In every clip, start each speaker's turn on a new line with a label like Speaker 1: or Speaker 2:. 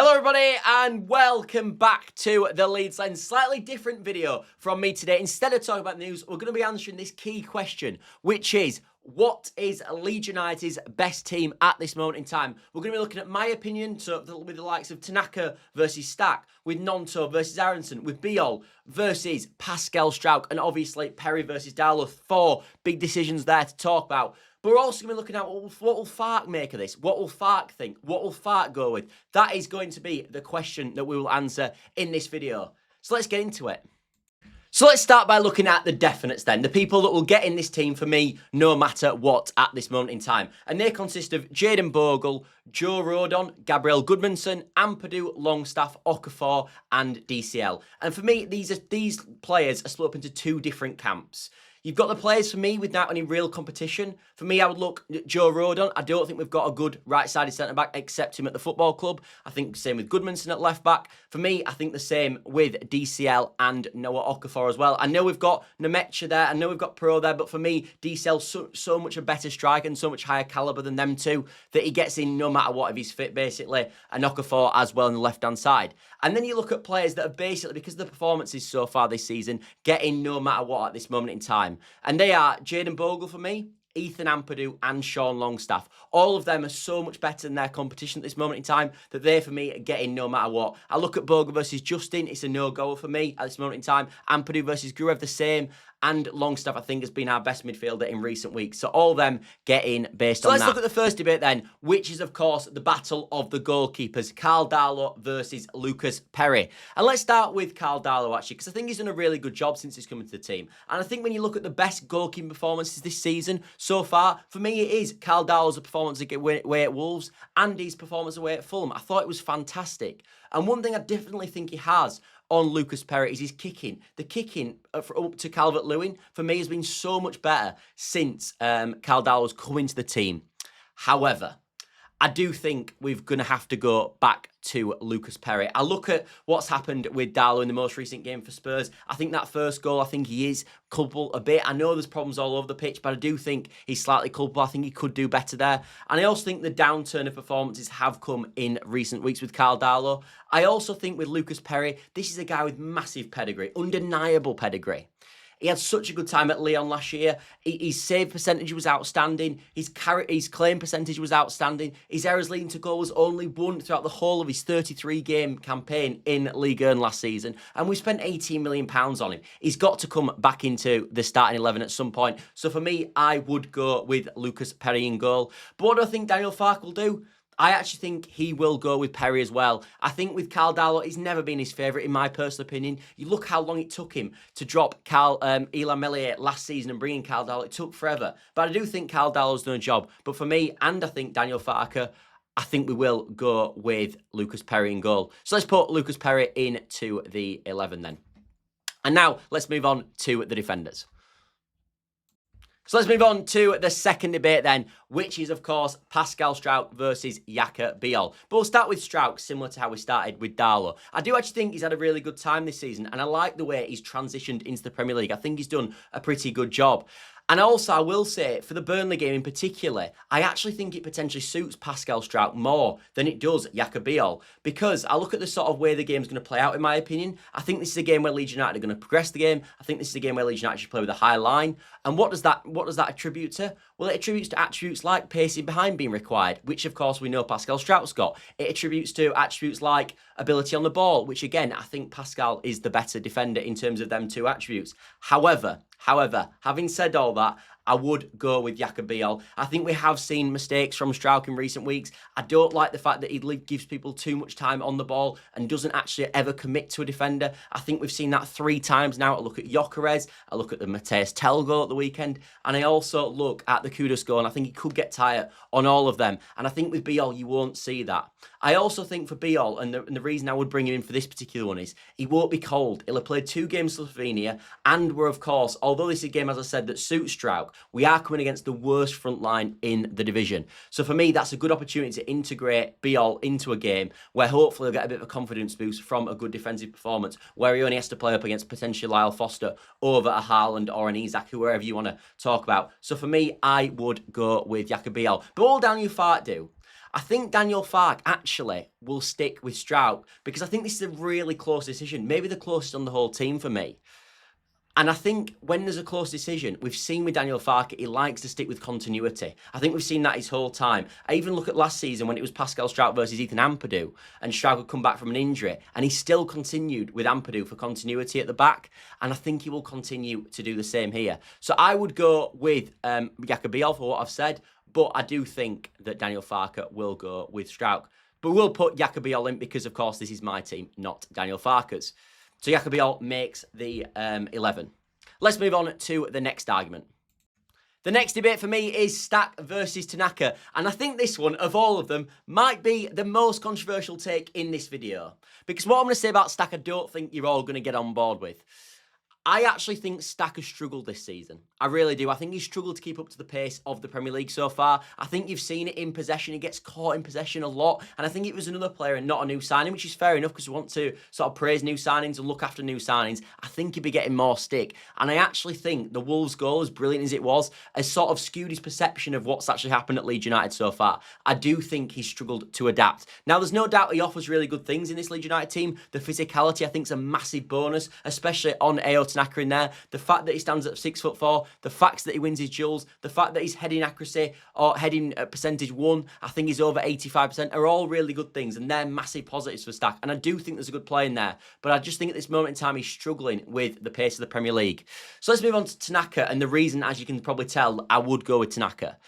Speaker 1: Hello everybody and welcome back to the Leeds Lens. Slightly different video from me today. Instead of talking about news, we're going to be answering this key question, which is, what is Leeds United's best team at this moment in time? We're going to be looking at my opinion, so with the likes of Tanaka versus Stach, with Gnonto versus Aaronson, with Bijol versus Struijk, and obviously Perri versus Darlow. 4 big decisions there to talk about. But we're also going to be looking at what will Farke make of this? What will Farke think? What will Farke go with? That is going to be the question that we will answer in this video. So let's get into it. So let's start by looking at the definites then. The people that will get in this team for me, no matter what, at this moment in time. And they consist of Jayden Bogle, Joe Rodon, Gabriel Goodmanson, Ampadu, Longstaff, Okafor, and DCL. And for me, these players are split up into 2 different camps. You've got the players for me without any real competition. For me, I would look at Joe Rodon. I don't think we've got a good right-sided centre-back except him at the football club. I think same with Goodmanson at left-back. For me, I think the same with DCL and Noah Okafor as well. I know we've got Nemecha there. I know we've got Pro there. But for me, DCL's so much a better striker and so much higher calibre than them two that he gets in no matter what if he's fit, basically. And Okafor as well on the left-hand side. And then you look at players that are basically, because of the performances so far this season, getting no matter what at this moment in time. And they are Jayden Bogle for me, Ethan Ampadu and Sean Longstaff. All of them are so much better than their competition at this moment in time that they, for me, are getting no matter what. I look at Bogle versus Justin. It's a no-goer for me at this moment in time. Ampadu versus Gurev, the same. And Longstaff, I think, has been our best midfielder in recent weeks. So all of them get in based on that. So let's look at the first debate then, which is, of course, the battle of the goalkeepers. Karl Darlow versus Lucas Perri. And let's start with Karl Darlow, actually, because I think he's done a really good job since he's come into the team. And I think when you look at the best goalkeeping performances this season so far, for me, it is Karl Darlow's performance away at Wolves and his performance away at Fulham. I thought it was fantastic. And one thing I definitely think he has on Lucas Perri is his kicking. The kicking up to Calvert-Lewin, for me, has been so much better since Karl Darlow's come into the team. However, I do think we're going to have to go back to Lucas Perri. I look at what's happened with Darlow in the most recent game for Spurs. I think that first goal, I think he is culpable a bit. I know there's problems all over the pitch, but I do think he's slightly culpable. I think he could do better there. And I also think the downturn of performances have come in recent weeks with Karl Darlow. I also think with Lucas Perri, this is a guy with massive pedigree, undeniable pedigree. He had such a good time at Lyon last year. His save percentage was outstanding. His claim percentage was outstanding. His errors leading to goal was only 1 throughout the whole of his 33-game campaign in Ligue 1 last season. And we spent £18 million on him. He's got to come back into the starting 11 at some point. So for me, I would go with Lucas Perri in goal. But what do I think Daniel Farke will do? I actually think he will go with Perri as well. I think with Karl Darlow, he's never been his favourite, in my personal opinion. You look how long it took him to drop Elan Meslier last season and bring in Karl Darlow. It took forever. But I do think Karl Darlow's done a job. But for me, and I think Daniel Farke, I think we will go with Lucas Perri in goal. So let's put Lucas Perri into the 11 then. And now let's move on to the defenders. So let's move on to the second debate then, which is, of course, Pascal Struijk versus Yaka Bijol. But we'll start with Struijk, similar to how we started with Darlow. I do actually think he's had a really good time this season, and I like the way he's transitioned into the Premier League. I think he's done a pretty good job. And also, I will say, for the Burnley game in particular, I actually think it potentially suits Pascal Struijk more than it does Yaka Bijol, because I look at the sort of way the game's going to play out, in my opinion. I think this is a game where Leeds United are going to progress the game. I think this is a game where Leeds United should play with a high line. And what does that attribute to? Well, it attributes to attributes like pacing behind being required, which, of course, we know Pascal Struijk's got. It attributes to attributes like ability on the ball, which, again, I think Pascal is the better defender in terms of them 2 attributes. However, having said all that, I would go with Yaka Bijol. I think we have seen mistakes from Struijk in recent weeks. I don't like the fact that he gives people too much time on the ball and doesn't actually ever commit to a defender. I think we've seen that 3 times now. I look at Gyökeres, I look at the Mateus Tel goal at the weekend, and I also look at the Kudus goal, and I think he could get tired on all of them. And I think with Bijol, you won't see that. I also think for Bijol, and the reason I would bring him in for this particular one is he won't be cold. He'll have played 2 games for Slovenia, and we're, of course, although this is a game, as I said, that suits Struijk, we are coming against the worst front line in the division. So for me, that's a good opportunity to integrate Bijol into a game where hopefully he'll get a bit of a confidence boost from a good defensive performance, where he only has to play up against potentially Lyle Foster over a Haaland or an Isak, whoever you want to talk about. So for me, I would go with Yaka Bijol. But all down you Farke do. I think Daniel Farke actually will stick with Struijk because I think this is a really close decision, maybe the closest on the whole team for me. And I think when there's a close decision, we've seen with Daniel Farke, he likes to stick with continuity. I think we've seen that his whole time. I even look at last season when it was Pascal Struijk versus Ethan Ampadu, and Struijk would come back from an injury, and he still continued with Ampadu for continuity at the back, and I think he will continue to do the same here. So I would go with Bijol for what I've said, but I do think that Daniel Farke will go with Struijk. But we'll put Bijol in because, of course, this is my team, not Daniel Farke's. So Bijol makes the 11. Let's move on to the next argument. The next debate for me is Stach versus Tanaka. And I think this one, of all of them, might be the most controversial take in this video. Because what I'm going to say about Stach, I don't think you're all going to get on board with. I actually think Stach has struggled this season. I really do. I think he's struggled to keep up to the pace of the Premier League so far. I think you've seen it in possession. He gets caught in possession a lot. And I think it was another player and not a new signing, which is fair enough because we want to sort of praise new signings and look after new signings. I think he'd be getting more stick. And I actually think the Wolves goal, as brilliant as it was, has sort of skewed his perception of what's actually happened at Leeds United so far. I do think he's struggled to adapt. Now, there's no doubt he offers really good things in this Leeds United team. The physicality, I think, is a massive bonus, especially on Tanaka in there. The fact that he stands at 6'4", the fact that he wins his duels, the fact that his heading accuracy or heading percentage won, I think he's over 85%, are all really good things, and they're massive positives for Stach. And I do think there's a good play in there, but I just think at this moment in time he's struggling with the pace of the Premier League. So let's move on to Tanaka, and the reason, as you can probably tell, I would go with Tanaka.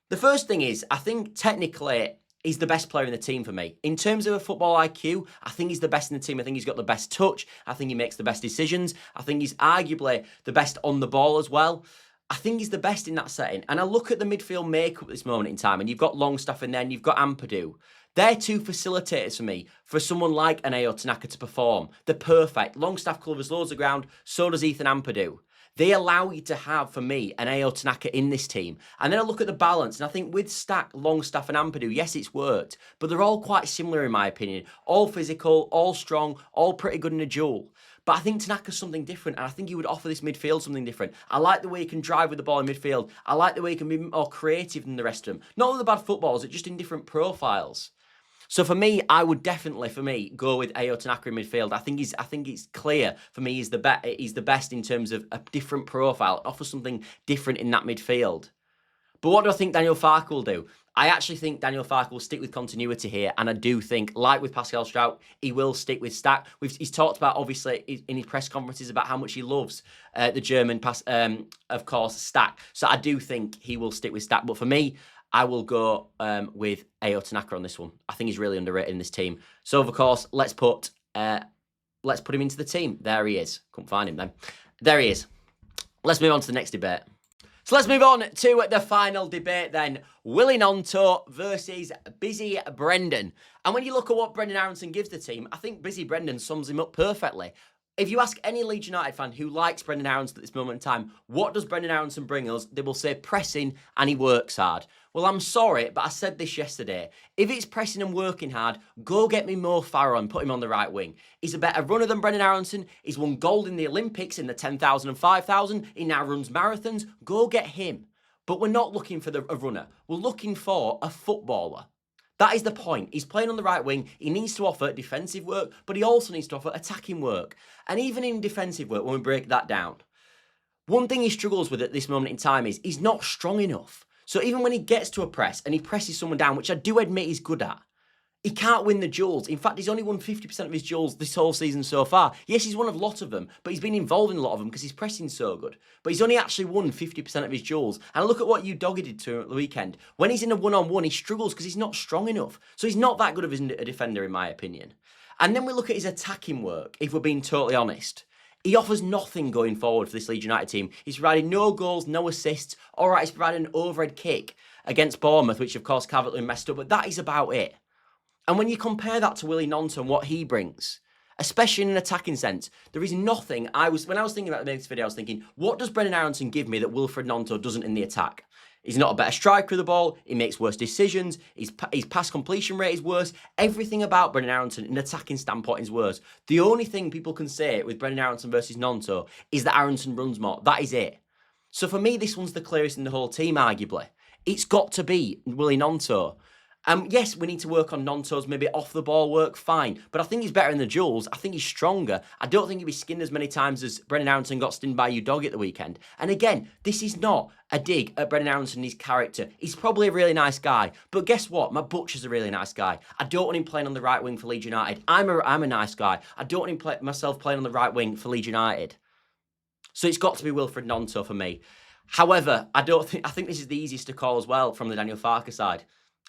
Speaker 1: The first thing is, I think technically he's the best player in the team for me. In terms of a football IQ, I think he's the best in the team. I think he's got the best touch. I think he makes the best decisions. I think he's arguably the best on the ball as well. I think he's the best in that setting. And I look at the midfield makeup at this moment in time, and you've got Longstaff in there, and you've got Ampadu. They're two facilitators for me, for someone like an Tanaka to perform. They're perfect. Longstaff covers loads of ground, so does Ethan Ampadu. They allow you to have, for me, an Tanaka in this team. And then I look at the balance, and I think with Stach, Longstaff and Ampadu, yes, it's worked, but they're all quite similar in my opinion. All physical, all strong, all pretty good in a duel. But I think Tanaka's something different, and I think he would offer this midfield something different. I like the way he can drive with the ball in midfield. I like the way he can be more creative than the rest of them. Not all the bad footballers, it's just in different profiles. So for me, I would definitely, for me, go with Tanaka in midfield. I think it's clear for me he's the best in terms of a different profile, offers something different in that midfield. But what do I think Daniel Farke will do? I actually think Daniel Farke will stick with continuity here, and I do think, like with Pascal Struijk, he will stick with Stach. He's talked about, obviously, in his press conferences about how much he loves the German, of course, Stach. So I do think he will stick with Stach. But for me, I will go with Tanaka on this one. I think he's really underrated in this team. So, of course, let's put him into the team. There he is. Couldn't find him then. There he is. Let's move on to the next debate. So let's move on to the final debate then. Gnonto versus Busy Brendan. And when you look at what Brendan Aaronson gives the team, I think Busy Brendan sums him up perfectly. If you ask any Leeds United fan who likes Brendan Aaronson at this moment in time, what does Brendan Aaronson bring us? They will say pressing and he works hard. Well, I'm sorry, but I said this yesterday. If it's pressing and working hard, go get me Mo Farah and put him on the right wing. He's a better runner than Brendan Aaronson. He's won gold in the Olympics in the 10,000 and 5,000. He now runs marathons. Go get him. But we're not looking for a runner. We're looking for a footballer. That is the point. He's playing on the right wing. He needs to offer defensive work, but he also needs to offer attacking work. And even in defensive work, when we break that down, one thing he struggles with at this moment in time is he's not strong enough. So even when he gets to a press and he presses someone down, which I do admit he's good at, he can't win the duels. In fact, he's only won 50% of his duels this whole season so far. Yes, he's won a lot of them, but he's been involved in a lot of them because his pressing's so good. But he's only actually won 50% of his duels. And look at what Udogi did to him at the weekend. When he's in a one-on-one, he struggles because he's not strong enough. So he's not that good of a defender, in my opinion. And then we look at his attacking work, if we're being totally honest. He offers nothing going forward for this Leeds United team. He's provided no goals, no assists. All right, he's provided an overhead kick against Bournemouth, which, of course, Calvert-Lewin messed up, but that is about it. And when you compare that to Gnonto and what he brings, especially in an attacking sense, there is nothing. When I was thinking about this video, I was thinking, what does Brendan Aaronson give me that Wilfred Gnonto doesn't in the attack? He's not a better striker of the ball. He makes worse decisions. His pass completion rate is worse. Everything about Brendan Aaronson in an attacking standpoint is worse. The only thing people can say with Brendan Aaronson versus Gnonto is that Aaronson runs more. That is it. So for me, this one's the clearest in the whole team, arguably. It's got to be Gnonto. Yes, we need to work on Gnonto's maybe off the ball work, fine. But I think he's better in the duels. I think he's stronger. I don't think he'll be skinned as many times as Brendan Aaronson got skinned by Udogie at the weekend. And again, this is not a dig at Brendan Aaronson and his character. He's probably a really nice guy. But guess what? Matt Butcher's a really nice guy. I don't want him playing on the right wing for Leeds United. I'm a nice guy. I don't want him myself playing on the right wing for Leeds United. So it's got to be Wilfried Gnonto for me. However, I think this is the easiest to call as well from the Daniel Farke side.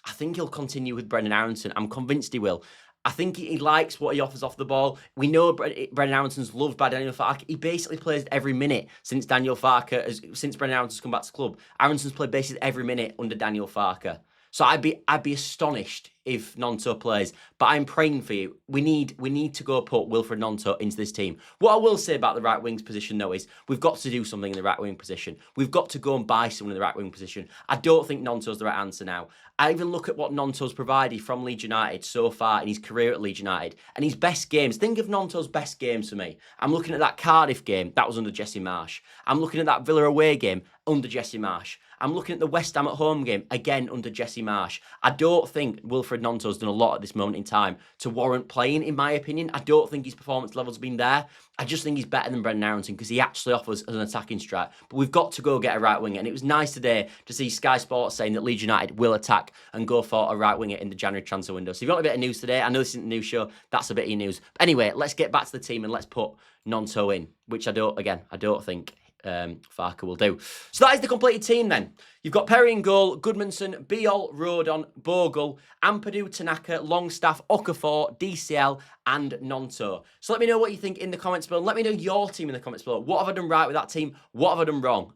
Speaker 1: I think he'll continue with Brendan Aaronson. I'm convinced he will. I think he likes what he offers off the ball. We know Brendan Aaronson's loved by Daniel Farke. He basically plays every minute since Brendan Aaronson's come back to the club. Aaronson's played basically every minute under Daniel Farke. So I'd be astonished if Gnonto plays, but I'm praying for you. We need to go put Wilfried Gnonto into this team. What I will say about the right wing's position though is we've got to do something in the right wing position. We've got to go and buy someone in the right wing position. I don't think Gnonto's the right answer now. I even look at what Gnonto's provided from Leeds United so far in his career at Leeds United and his best games. Think of Gnonto's best games for me. I'm looking at that Cardiff game, that was under Jesse Marsh. I'm looking at that Villa away game, under Jesse Marsh. I'm looking at the West Ham at home game, again under Jesse Marsh. I don't think Wilfried Gnonto's done a lot at this moment in time to warrant playing, in my opinion. I don't think his performance levels have been there. I just think he's better than Brendan Aaronson because he actually offers an attacking strike. But we've got to go get a right winger. And it was nice today to see Sky Sports saying that Leeds United will attack and go for a right winger in the January transfer window. So if you want a bit of news today, I know this isn't a news show, that's a bit of your news. But anyway, let's get back to the team and let's put Gnonto in, which I don't think Farke will do. So that is the completed team then. You've got Perri in goal, Goodmanson, Bijol, Rodon, Bogle, Ampadu, Tanaka, Longstaff, Okafor, DCL and Gnonto. So let me know what you think in the comments below. Let me know your team in the comments below. What have I done right with that team? What have I done wrong?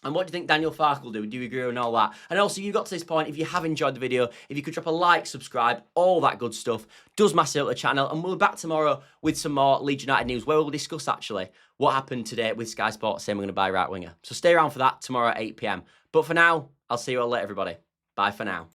Speaker 1: And what do you think Daniel Farke will do? Do you agree and all that? And also, if you got to this point, if you have enjoyed the video, if you could drop a like, subscribe, all that good stuff, does massive up the channel. And we'll be back tomorrow with some more Leeds United news, where we'll discuss, actually, what happened today with Sky Sports saying we're going to buy a right winger. So stay around for that tomorrow at 8 PM. But for now, I'll see you all later, everybody. Bye for now.